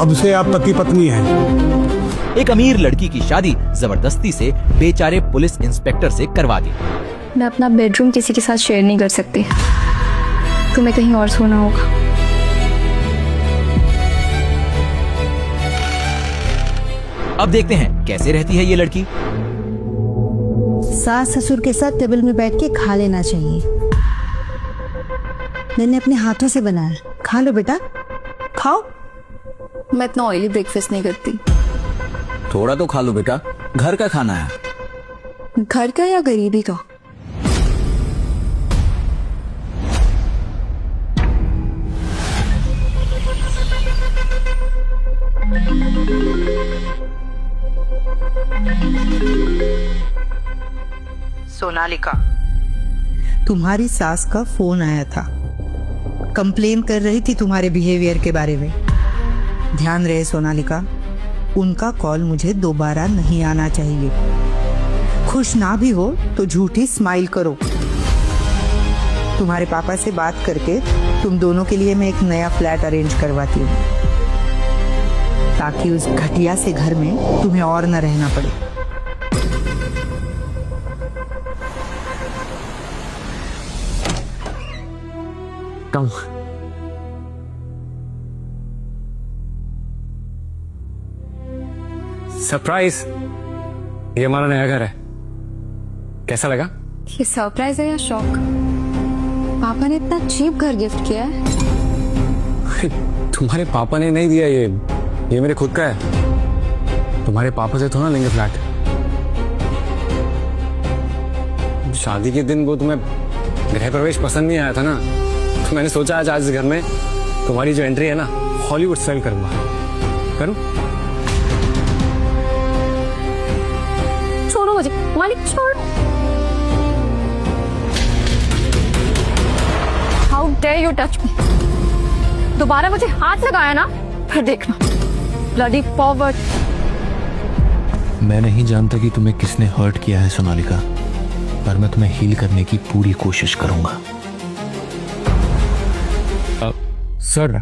अब से आप पति पत्नी हैं। एक अमीर लड़की की शादी जबरदस्ती से बेचारे पुलिस इंस्पेक्टर से करवा दी। मैं अपना बेडरूम किसी के साथ शेयर नहीं कर सकती, तुम्हें कहीं और सोना होगा। अब देखते हैं कैसे रहती है ये लड़की। सास ससुर के साथ टेबल में बैठ के खा लेना चाहिए। मैंने अपने हाथों से बनाया, खा लो बेटा, खाओ। मैं इतना ऑयली ब्रेकफास्ट नहीं करती। थोड़ा तो खा लो बेटा, घर का खाना है। घर का या गरीबी का? सोनालिका, तुम्हारी सास का फोन आया था, कंप्लेन कर रही थी तुम्हारे बिहेवियर के बारे में। ध्यान रहे सोनालिका, उनका कॉल मुझे दोबारा नहीं आना चाहिए। खुश ना भी हो तो झूठी स्माइल करो। तुम्हारे पापा से बात करके तुम दोनों के लिए मैं एक नया फ्लैट अरेंज करवाती हूँ, ताकि उस घटिया से घर में तुम्हें और न रहना पड़े। कम सरप्राइज, ये हमारा नया घर है, कैसा लगा? ये सरप्राइज है या शॉक? पापा ने इतना चीप घर गिफ्ट किया है। तुम्हारे पापा ने नहीं दिया, ये मेरे खुद का है। तुम्हारे पापा से थोड़ा लेंगे फ्लैट। शादी के दिन वो तुम्हें गृह प्रवेश पसंद नहीं आया था ना, तो मैंने सोचा आज इस घर में तुम्हारी जो एंट्री है ना, हॉलीवुड स्टाइल करूंगा। करूं? छोड़ो मुझे मालिक, छोड़ो। How dare you touch me. दोबारा मुझे हाथ लगाया ना, फिर देखना। Bloody forward. मैं नहीं जानता कि तुम्हें किसने हर्ट किया है सोनालिका, पर मैं तुम्हें हील करने की पूरी कोशिश करूंगा। सर,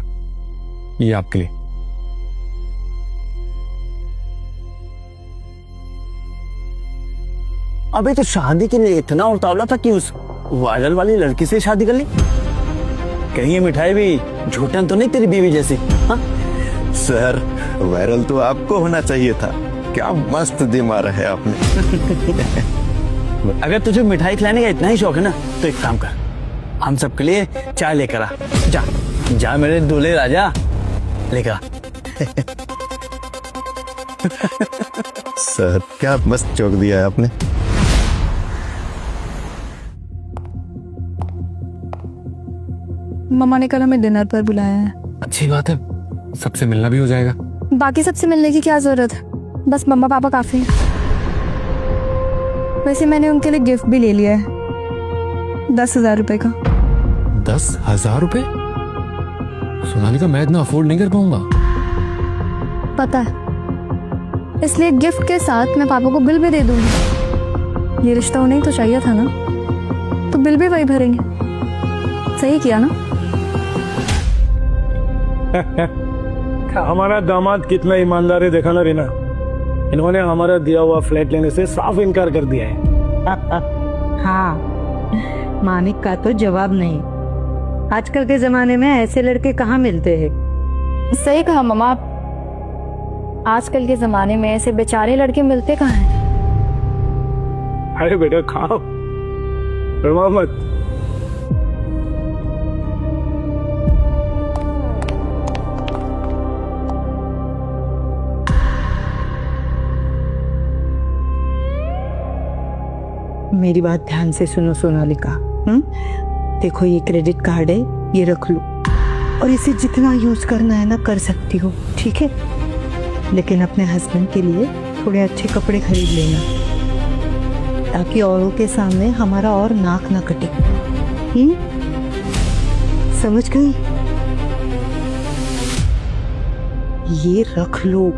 ये आपके लिए। अबे तो शादी के लिए इतना उतावला था कि उस वायरल वाली लड़की से शादी कर ली? कहीं ये मिठाई भी झूठन तो नहीं तेरी बीवी जैसी? हाँ? सर, वायरल तो आपको होना चाहिए था। क्या मस्त दिमाग है आपने। अगर तुझे मिठाई खिलाने का इतना ही शौक है ना, तो एक काम कर, हम सबके लिए चाय लेकर आ। जा जा मेरे दूल्हे राजा, लेकर आ। सर, क्या मस्त जोक दिया है आपने। मम्मा ने कल हमें डिनर पर बुलाया है। अच्छी बात है, सबसे मिलना भी हो जाएगा। बाकी सबसे मिलने की क्या जरूरत है, बस मम्मा पापा काफी है। वैसे मैंने उनके लिए गिफ्ट भी ले लिया है, 10,000 रुपए का। 10,000 रुपए? सोनालिका, मैं इतना अफोर्ड नहीं कर पाऊंगा। पता है, इसलिए गिफ्ट के साथ मैं पापा को बिल भी दे दूंगी। ये रिश्ता उन्हें तो चाहिए था ना, तो बिल भी वही भरेंगे। सही किया ना? हमारा दामाद कितना ईमानदार है, देखा ना रीना। इन्होंने हमारा दिया हुआ फ्लैट लेने से साफ इनकार कर दिया है। हाँ, मानिक का तो जवाब नहीं। आजकल के जमाने में ऐसे लड़के कहाँ मिलते हैं। सही कहा मम्मा, आजकल के जमाने में ऐसे बेचारे लड़के मिलते कहाँ हैं। अरे बेटा खाओ, रमा मत। मेरी बात ध्यान से सुनो सोनालिका। देखो, ये क्रेडिट कार्ड है, ये रख लो, और इसे जितना यूज करना है ना कर सकती हो, ठीक है? लेकिन अपने हस्बैंड के लिए थोड़े अच्छे कपड़े खरीद लेना, ताकि औरों के सामने हमारा और नाक ना कटे। समझ गई? ये रख लो,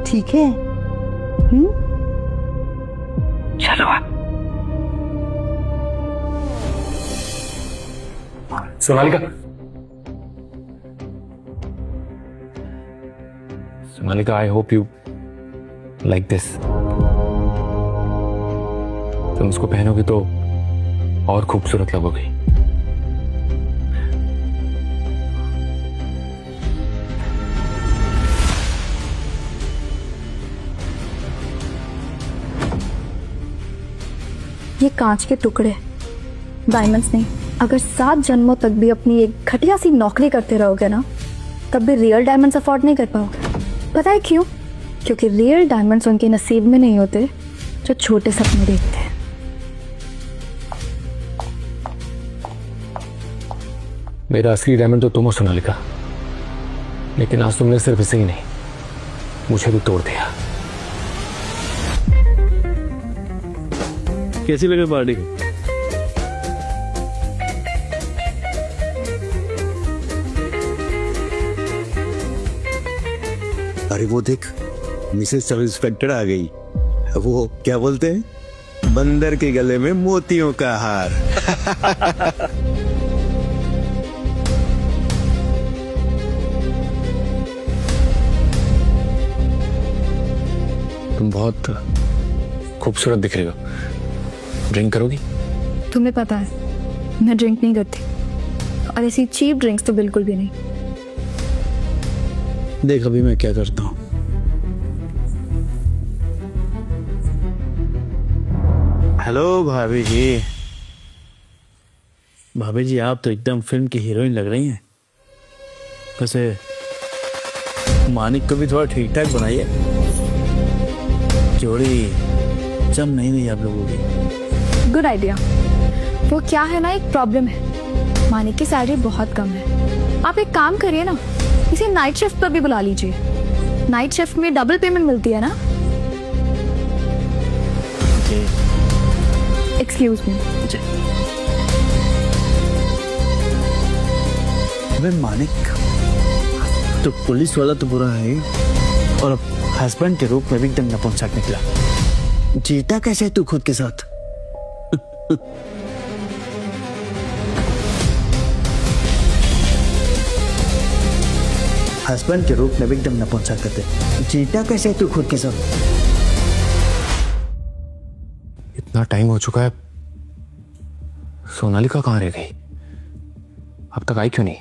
ठीक है? चलो। Sonalika, Sonalika, I hope you like this. तुम उसको पहनोगी तो और खूबसूरत लगोगी। ये कांच के टुकड़े, डायमंड्स नहीं। अगर 7 जन्मों तक भी अपनी एक घटिया सी नौकरी करते रहोगे ना, तब भी रियल डायमंड्स अफोर्ड नहीं कर पाओगे। पता है क्यों? क्योंकि रियल डायमंड्स उनके नसीब में नहीं होते जो छोटे सपने देखते हैं। मेरा असली डायमंड तो तुम हो सोनालिका, लेकिन आज तुमने सिर्फ इसे ही नहीं, मुझे भी तोड़ दिया। कैसी लगी पार्टी? अरे वो देख, मिसेस सब इंस्पेक्टर आ गई। वो क्या बोलते हैं, बंदर के गले में मोतियों का हार। तुम बहुत खूबसूरत दिख रही हो। ड्रिंक करोगी? तुम्हें पता है मैं ड्रिंक नहीं करती, और ऐसी चीप ड्रिंक्स तो बिल्कुल भी नहीं। देख अभी मैं क्या करता हूँ। हेलो भाभी जी। भाभी जी आप तो एकदम फिल्म की हीरोइन लग रही हैं। वैसे मानिक को भी थोड़ा ठीक ठाक बनाइए, जोड़ी जम नहीं रही आप लोगों की। Good idea. वो क्या है ना, एक प्रॉब्लम है, मानिक की सैलरी बहुत कम है। आप एक काम करिए ना, इसे नाइट शिफ्ट पर भी बुला लीजिए। नाइट शिफ्ट में डबल पेमेंट मिलती है ना। Excuse me. अबे मानिक, तो पुलिस वाला तो बुरा है, और अब हस्बैंड के रूप में भी एकदम नपुंसक निकला। जीता कैसे तू खुद के साथ? हस्बैंड के रूप में भी एकदम नपुंसक करते। जीता कैसे तू खुद के साथ? इतना टाइम हो चुका है, सोनालिका कहाँ रह गई? अब तक आई क्यों नहीं?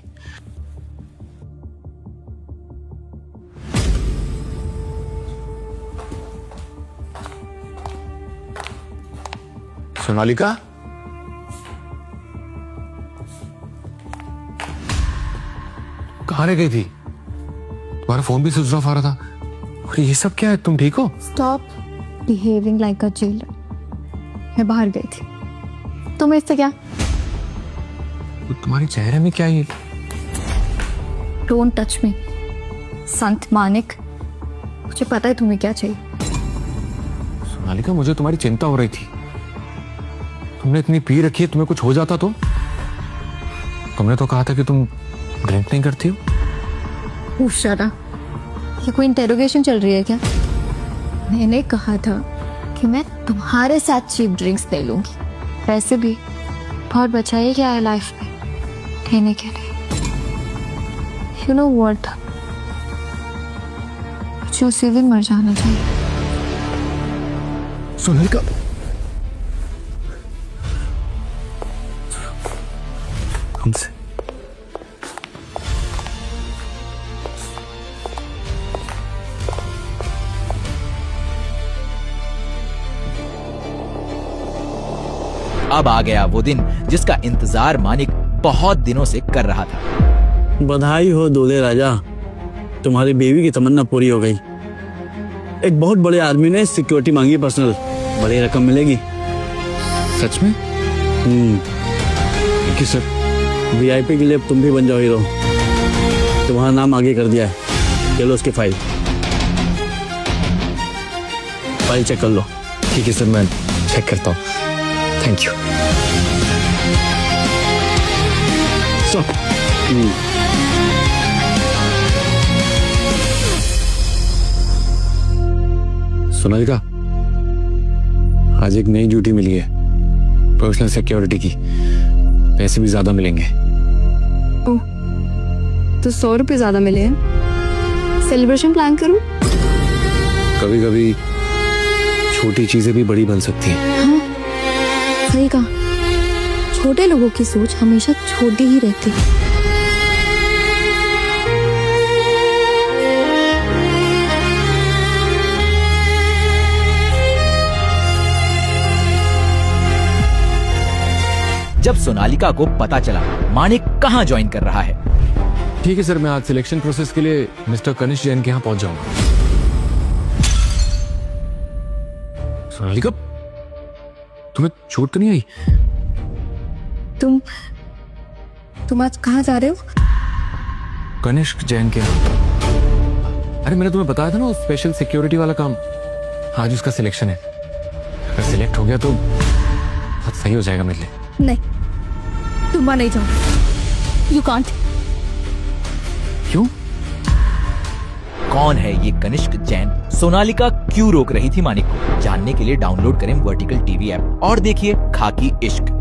सोनालिका, कहाँ रह गई थी? तुम्हारा फोन भी स्विच ऑफ आ रहा था। और ये सब क्या है? तुम ठीक हो? स्टॉप बिहेविंग लाइक अ जेलर। मैं बाहर गई थी। तुम्हें इससे क्या? तुम्हारे चेहरे में क्या है? डोंट टच मी संत मानिक। मुझे पता है तुम्हें क्या चाहिए। सोनालिका, मुझे तुम्हारी चिंता हो रही थी। तुमने इतनी पी रखी है, तुम्हें कुछ हो जाता तो? तुमने तो कहा था कि तुम ड्रिंक नहीं करती हो। Shut up. ये कोई इंटेरोगेशन चल रही है क्या? मैंने कहा था कि मैं तुम्हारे साथ चीप ड्रिंक्स ले लूंगी। वैसे भी बहुत बचाइए क्या है लाइफ में लेने के लिए। यू नो व्हाट, मुझे उसी दिन मर जाना चाहिए। सोनालिका, हमसे अब आ गया वो दिन जिसका इंतजार मानिक बहुत दिनों से कर रहा था। बधाई हो दूल्हे राजा, तुम्हारी बीवी की तमन्ना पूरी हो गई। एक बहुत बड़े आदमी ने सिक्योरिटी मांगी पर्सनल, बड़ी रकम मिलेगी। सच में? Thank you sir. वीआईपी के लिए अब तुम भी बन जाओ हीरो। तुम्हारा नाम आगे कर दिया है। चलो उसकी फाइल चेक कर लो। ठीक है सर, मैं चेक करता हूँ। Thank you. सोनालिका, आज एक नई ड्यूटी मिली है, पर्सनल सिक्योरिटी की। पैसे भी ज्यादा मिलेंगे। ओह, तो 100 रुपये ज्यादा मिले हैं। सेलिब्रेशन प्लान करूं? कभी कभी छोटी चीजें भी बड़ी बन सकती हैं। हाँ, सही कहा। छोटे लोगों की सोच हमेशा छोटी ही रहती है। जब सोनालिका को पता चला मानिक कहां ज्वाइन कर रहा है, ठीक है सर, मैं आज सिलेक्शन प्रोसेस के लिए मिस्टर कनिष्क जैन के यहाँ पहुंच जाऊंगा। सोनालिका, तुम्हें चोट तो नहीं आई? तुम आज कहाँ जा रहे हो? कनिष्क जैन के यहाँ। अरे मैंने तुम्हें बताया था ना, वो स्पेशल सिक्योरिटी वाला काम, आज उसका सिलेक्शन है। अगर सिलेक्ट हो गया तो बहुत सही हो जाएगा मेरे लिए। नहीं, तुम वहां नहीं जाओ। You can't. क्यों? कौन है ये कनिष्क जैन? सोनालिका क्यों रोक रही थी मानिक को? जानने के लिए डाउनलोड करें वर्टिकल टीवी ऐप और देखिए खाकी इश्क।